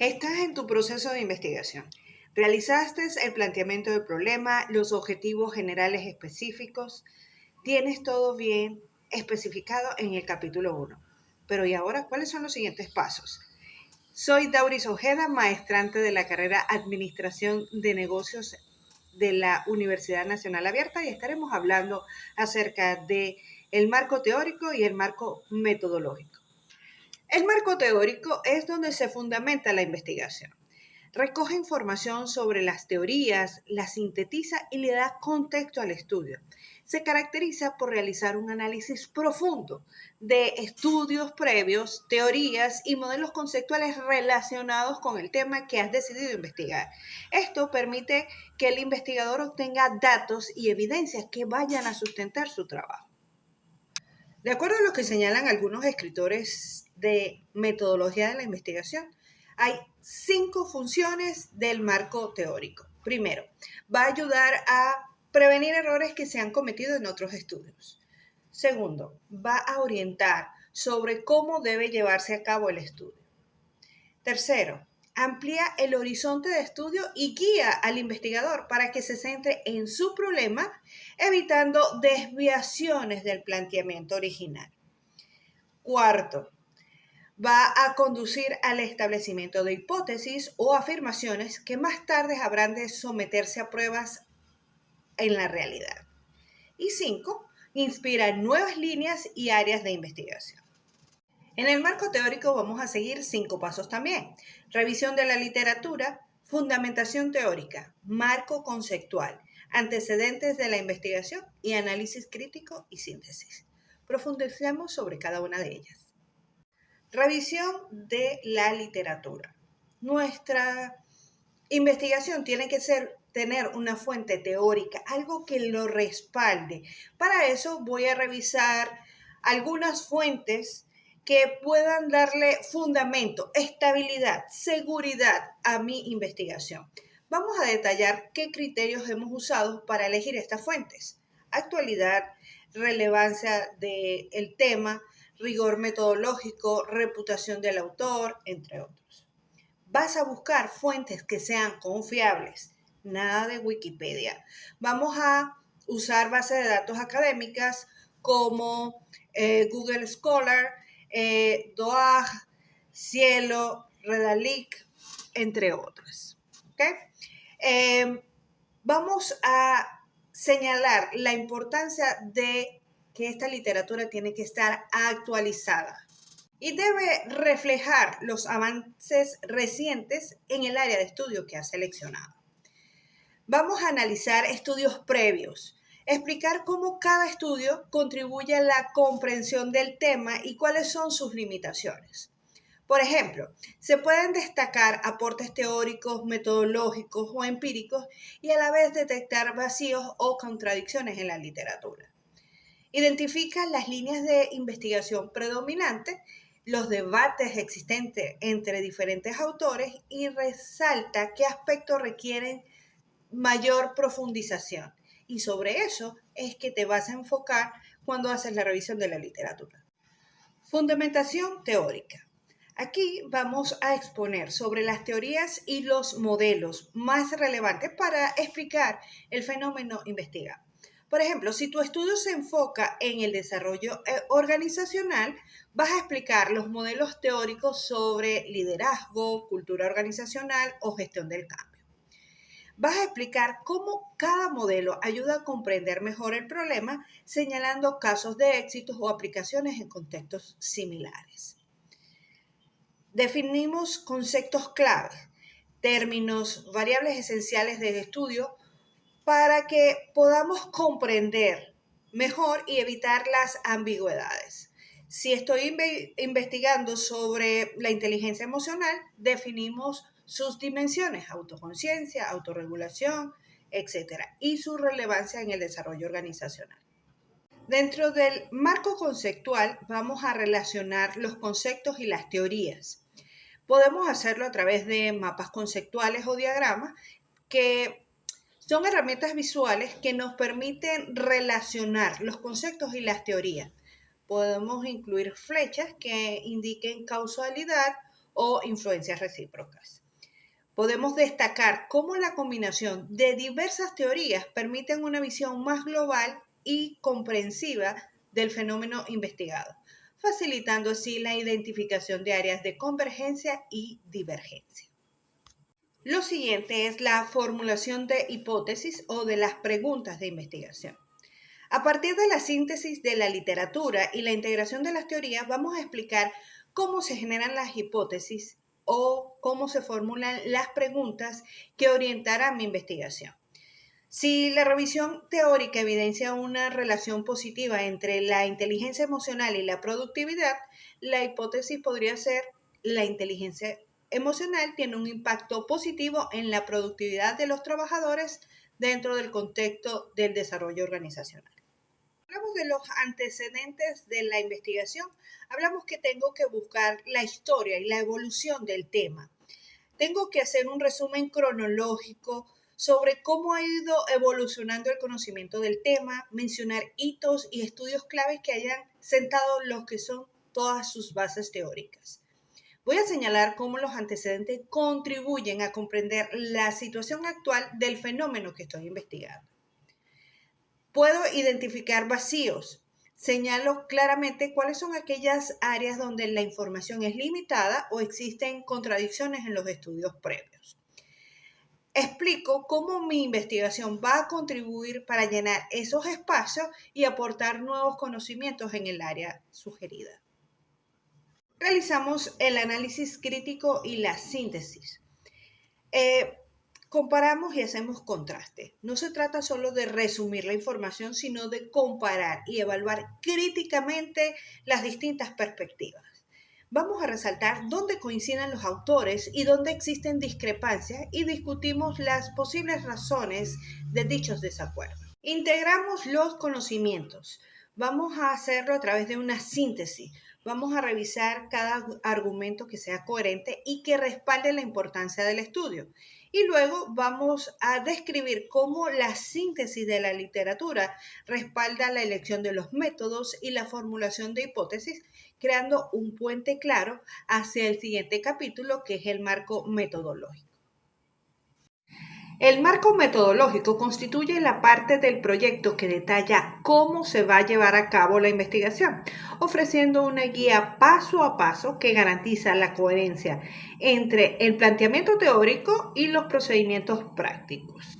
Estás en tu proceso de investigación. Realizaste el planteamiento del problema, los objetivos generales específicos. Tienes todo bien especificado en el capítulo 1. Pero ¿y ahora cuáles son los siguientes pasos? Soy Dauris Ojeda, maestrante de la carrera Administración de Negocios de la Universidad Nacional Abierta, y estaremos hablando acerca de el marco teórico y el marco metodológico. El marco teórico es donde se fundamenta la investigación. Recoge información sobre las teorías, la sintetiza y le da contexto al estudio. Se caracteriza por realizar un análisis profundo de estudios previos, teorías y modelos conceptuales relacionados con el tema que has decidido investigar. Esto permite que el investigador obtenga datos y evidencias que vayan a sustentar su trabajo. De acuerdo a lo que señalan algunos escritores de metodología de la investigación, hay 5 funciones del marco teórico. Primero, va a ayudar a prevenir errores que se han cometido en otros estudios. Segundo, va a orientar sobre cómo debe llevarse a cabo el estudio. Tercero, amplía el horizonte de estudio y guía al investigador para que se centre en su problema, evitando desviaciones del planteamiento original. Cuarto, va a conducir al establecimiento de hipótesis o afirmaciones que más tarde habrán de someterse a pruebas en la realidad. Y 5, inspira nuevas líneas y áreas de investigación. En el marco teórico vamos a seguir 5 pasos también. Revisión de la literatura, fundamentación teórica, marco conceptual, antecedentes de la investigación y análisis crítico y síntesis. Profundicemos sobre cada una de ellas. Revisión de la literatura. Nuestra investigación tiene que tener una fuente teórica, algo que lo respalde. Para eso voy a revisar algunas fuentes que puedan darle fundamento, estabilidad, seguridad a mi investigación. Vamos a detallar qué criterios hemos usado para elegir estas fuentes. Actualidad, relevancia del tema, rigor metodológico, reputación del autor, entre otros. Vas a buscar fuentes que sean confiables, nada de Wikipedia. Vamos a usar bases de datos académicas como Google Scholar, DOAG, Cielo, Redalyc, entre otras. ¿Okay? Vamos a señalar la importancia de que esta literatura tiene que estar actualizada y debe reflejar los avances recientes en el área de estudio que ha seleccionado. Vamos a analizar estudios previos, explicar cómo cada estudio contribuye a la comprensión del tema y cuáles son sus limitaciones. Por ejemplo, se pueden destacar aportes teóricos, metodológicos o empíricos y a la vez detectar vacíos o contradicciones en la literatura. Identifica las líneas de investigación predominantes, los debates existentes entre diferentes autores y resalta qué aspectos requieren mayor profundización. Y sobre eso es que te vas a enfocar cuando haces la revisión de la literatura. Fundamentación teórica. Aquí vamos a exponer sobre las teorías y los modelos más relevantes para explicar el fenómeno investigado. Por ejemplo, si tu estudio se enfoca en el desarrollo organizacional, vas a explicar los modelos teóricos sobre liderazgo, cultura organizacional o gestión del cambio. Vas a explicar cómo cada modelo ayuda a comprender mejor el problema, señalando casos de éxitos o aplicaciones en contextos similares. Definimos conceptos clave, términos, variables esenciales del estudio para que podamos comprender mejor y evitar las ambigüedades. Si estoy investigando sobre la inteligencia emocional, definimos sus dimensiones, autoconciencia, autorregulación, etc. y su relevancia en el desarrollo organizacional. Dentro del marco conceptual vamos a relacionar los conceptos y las teorías. Podemos hacerlo a través de mapas conceptuales o diagramas que son herramientas visuales que nos permiten relacionar los conceptos y las teorías. Podemos incluir flechas que indiquen causalidad o influencias recíprocas. Podemos destacar cómo la combinación de diversas teorías permiten una visión más global y comprensiva del fenómeno investigado, facilitando así la identificación de áreas de convergencia y divergencia. Lo siguiente es la formulación de hipótesis o de las preguntas de investigación. A partir de la síntesis de la literatura y la integración de las teorías, vamos a explicar cómo se generan las hipótesis o cómo se formulan las preguntas que orientarán mi investigación. Si la revisión teórica evidencia una relación positiva entre la inteligencia emocional y la productividad, la hipótesis podría ser: la inteligencia emocional tiene un impacto positivo en la productividad de los trabajadores dentro del contexto del desarrollo organizacional. Hablamos de los antecedentes de la investigación, hablamos que tengo que buscar la historia y la evolución del tema. Tengo que hacer un resumen cronológico sobre cómo ha ido evolucionando el conocimiento del tema, mencionar hitos y estudios claves que hayan sentado lo que son todas sus bases teóricas. Voy a señalar cómo los antecedentes contribuyen a comprender la situación actual del fenómeno que estoy investigando. Puedo identificar vacíos. Señalo claramente cuáles son aquellas áreas donde la información es limitada o existen contradicciones en los estudios previos. Explico cómo mi investigación va a contribuir para llenar esos espacios y aportar nuevos conocimientos en el área sugerida. Realizamos el análisis crítico y la síntesis. Comparamos y hacemos contraste. No se trata solo de resumir la información, sino de comparar y evaluar críticamente las distintas perspectivas. Vamos a resaltar dónde coinciden los autores y dónde existen discrepancias y discutimos las posibles razones de dichos desacuerdos. Integramos los conocimientos. Vamos a hacerlo a través de una síntesis. Vamos a revisar cada argumento que sea coherente y que respalde la importancia del estudio. Y luego vamos a describir cómo la síntesis de la literatura respalda la elección de los métodos y la formulación de hipótesis, creando un puente claro hacia el siguiente capítulo, que es el marco metodológico. El marco metodológico constituye la parte del proyecto que detalla cómo se va a llevar a cabo la investigación, ofreciendo una guía paso a paso que garantiza la coherencia entre el planteamiento teórico y los procedimientos prácticos.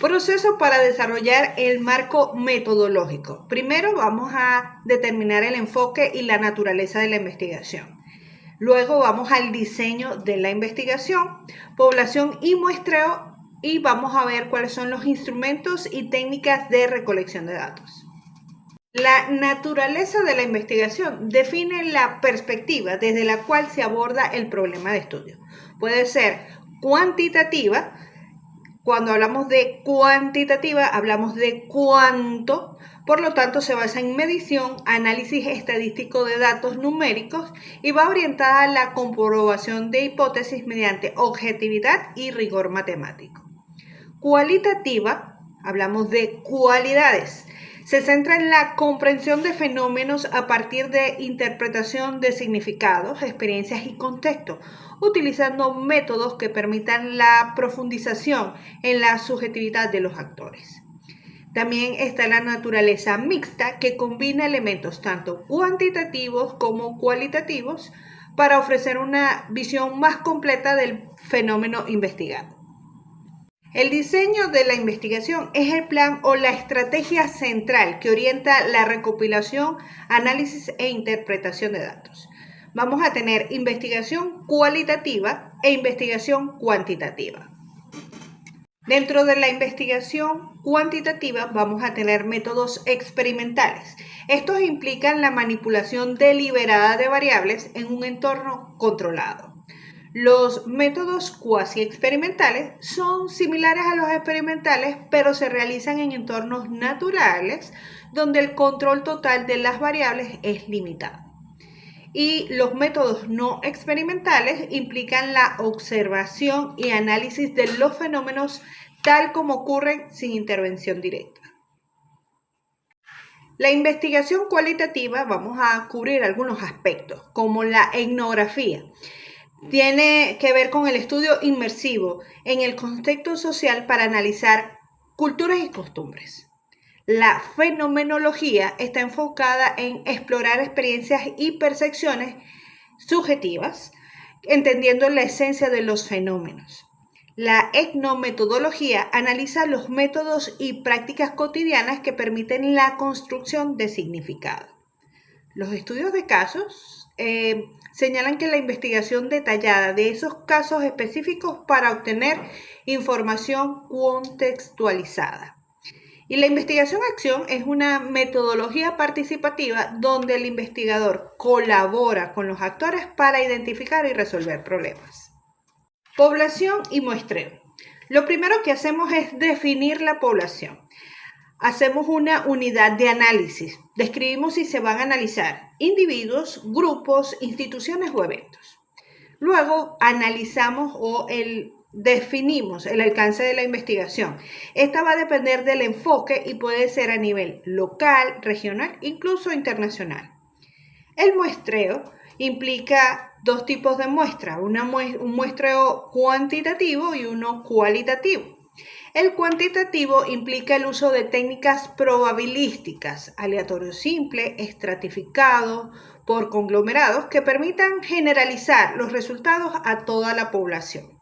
Proceso para desarrollar el marco metodológico. Primero vamos a determinar el enfoque y la naturaleza de la investigación. Luego vamos al diseño de la investigación, población y muestreo, y vamos a ver cuáles son los instrumentos y técnicas de recolección de datos. La naturaleza de la investigación define la perspectiva desde la cual se aborda el problema de estudio. Puede ser cuantitativa. Cuando hablamos de cuantitativa, hablamos de cuánto. Por lo tanto, se basa en medición, análisis estadístico de datos numéricos y va orientada a la comprobación de hipótesis mediante objetividad y rigor matemático. Cualitativa, hablamos de cualidades. Se centra en la comprensión de fenómenos a partir de interpretación de significados, experiencias y contexto, utilizando métodos que permitan la profundización en la subjetividad de los actores. También está la naturaleza mixta, que combina elementos tanto cuantitativos como cualitativos para ofrecer una visión más completa del fenómeno investigado. El diseño de la investigación es el plan o la estrategia central que orienta la recopilación, análisis e interpretación de datos. Vamos a tener investigación cualitativa e investigación cuantitativa. Dentro de la investigación cuantitativa vamos a tener métodos experimentales. Estos implican la manipulación deliberada de variables en un entorno controlado. Los métodos cuasi experimentales son similares a los experimentales, pero se realizan en entornos naturales donde el control total de las variables es limitado. Y los métodos no experimentales implican la observación y análisis de los fenómenos tal como ocurren sin intervención directa. La investigación cualitativa, vamos a cubrir algunos aspectos, como la etnografía. Tiene que ver con el estudio inmersivo en el contexto social para analizar culturas y costumbres. La fenomenología está enfocada en explorar experiencias y percepciones subjetivas, entendiendo la esencia de los fenómenos. La etnometodología analiza los métodos y prácticas cotidianas que permiten la construcción de significado. Los estudios de casos señalan que la investigación detallada de esos casos específicos para obtener información contextualizada. Y la investigación-acción es una metodología participativa donde el investigador colabora con los actores para identificar y resolver problemas. Población y muestreo. Lo primero que hacemos es definir la población. Hacemos una unidad de análisis. Describimos si se van a analizar individuos, grupos, instituciones o eventos. Luego analizamos definimos el alcance de la investigación. Esta va a depender del enfoque y puede ser a nivel local, regional, incluso internacional. El muestreo implica dos tipos de muestra, un muestreo cuantitativo y uno cualitativo. El cuantitativo implica el uso de técnicas probabilísticas, aleatorio simple, estratificado, por conglomerados, que permitan generalizar los resultados a toda la población.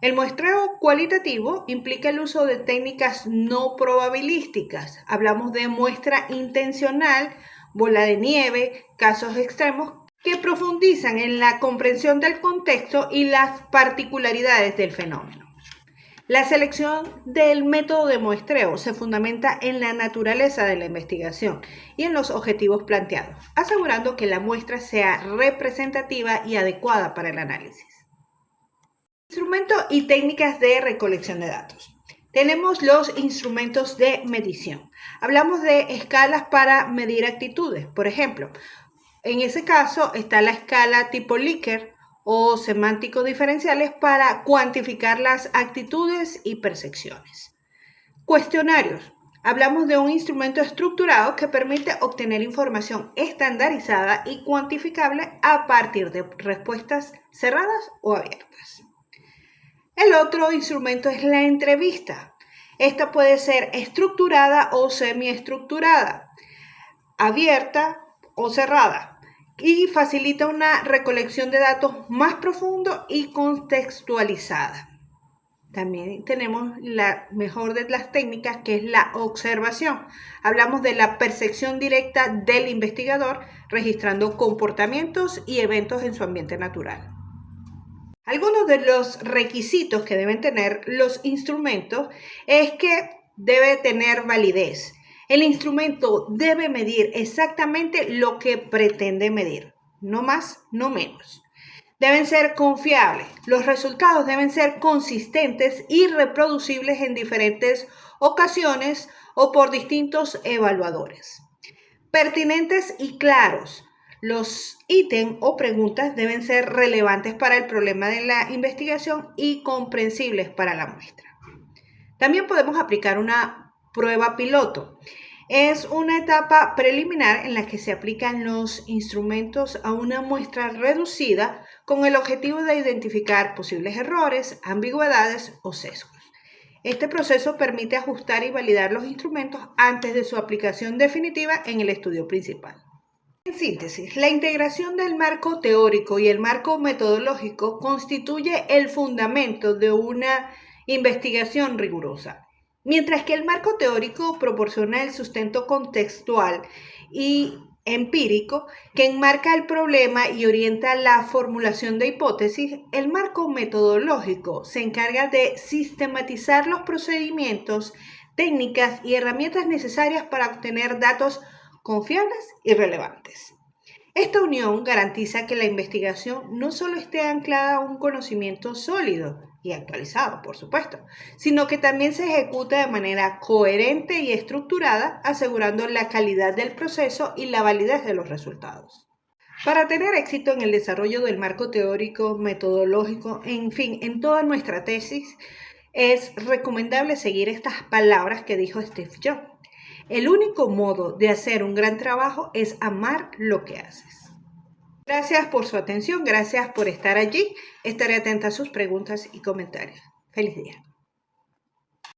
El muestreo cualitativo implica el uso de técnicas no probabilísticas. Hablamos de muestra intencional, bola de nieve, casos extremos que profundizan en la comprensión del contexto y las particularidades del fenómeno. La selección del método de muestreo se fundamenta en la naturaleza de la investigación y en los objetivos planteados, asegurando que la muestra sea representativa y adecuada para el análisis. Instrumentos y técnicas de recolección de datos. Tenemos los instrumentos de medición. Hablamos de escalas para medir actitudes. Por ejemplo, en ese caso está la escala tipo Likert o semántico diferenciales para cuantificar las actitudes y percepciones. Cuestionarios. Hablamos de un instrumento estructurado que permite obtener información estandarizada y cuantificable a partir de respuestas cerradas o abiertas. El otro instrumento es la entrevista. Esta puede ser estructurada o semiestructurada, abierta o cerrada, y facilita una recolección de datos más profundo y contextualizada. También tenemos la mejor de las técnicas, que es la observación. Hablamos de la percepción directa del investigador, registrando comportamientos y eventos en su ambiente natural. Algunos de los requisitos que deben tener los instrumentos es que debe tener validez. El instrumento debe medir exactamente lo que pretende medir, no más, no menos. Deben ser confiables. Los resultados deben ser consistentes y reproducibles en diferentes ocasiones o por distintos evaluadores. Pertinentes y claros. Los ítems o preguntas deben ser relevantes para el problema de la investigación y comprensibles para la muestra. También podemos aplicar una prueba piloto. Es una etapa preliminar en la que se aplican los instrumentos a una muestra reducida con el objetivo de identificar posibles errores, ambigüedades o sesgos. Este proceso permite ajustar y validar los instrumentos antes de su aplicación definitiva en el estudio principal. En síntesis, la integración del marco teórico y el marco metodológico constituye el fundamento de una investigación rigurosa, mientras que el marco teórico proporciona el sustento contextual y empírico que enmarca el problema y orienta la formulación de hipótesis. El marco metodológico se encarga de sistematizar los procedimientos, técnicas y herramientas necesarias para obtener datos confiables y relevantes. Esta unión garantiza que la investigación no solo esté anclada a un conocimiento sólido y actualizado, por supuesto, sino que también se ejecuta de manera coherente y estructurada, asegurando la calidad del proceso y la validez de los resultados. Para tener éxito en el desarrollo del marco teórico, metodológico, en fin, en toda nuestra tesis, es recomendable seguir estas palabras que dijo Steve Jobs. El único modo de hacer un gran trabajo es amar lo que haces. Gracias por su atención, gracias por estar allí. Estaré atenta a sus preguntas y comentarios. Feliz día.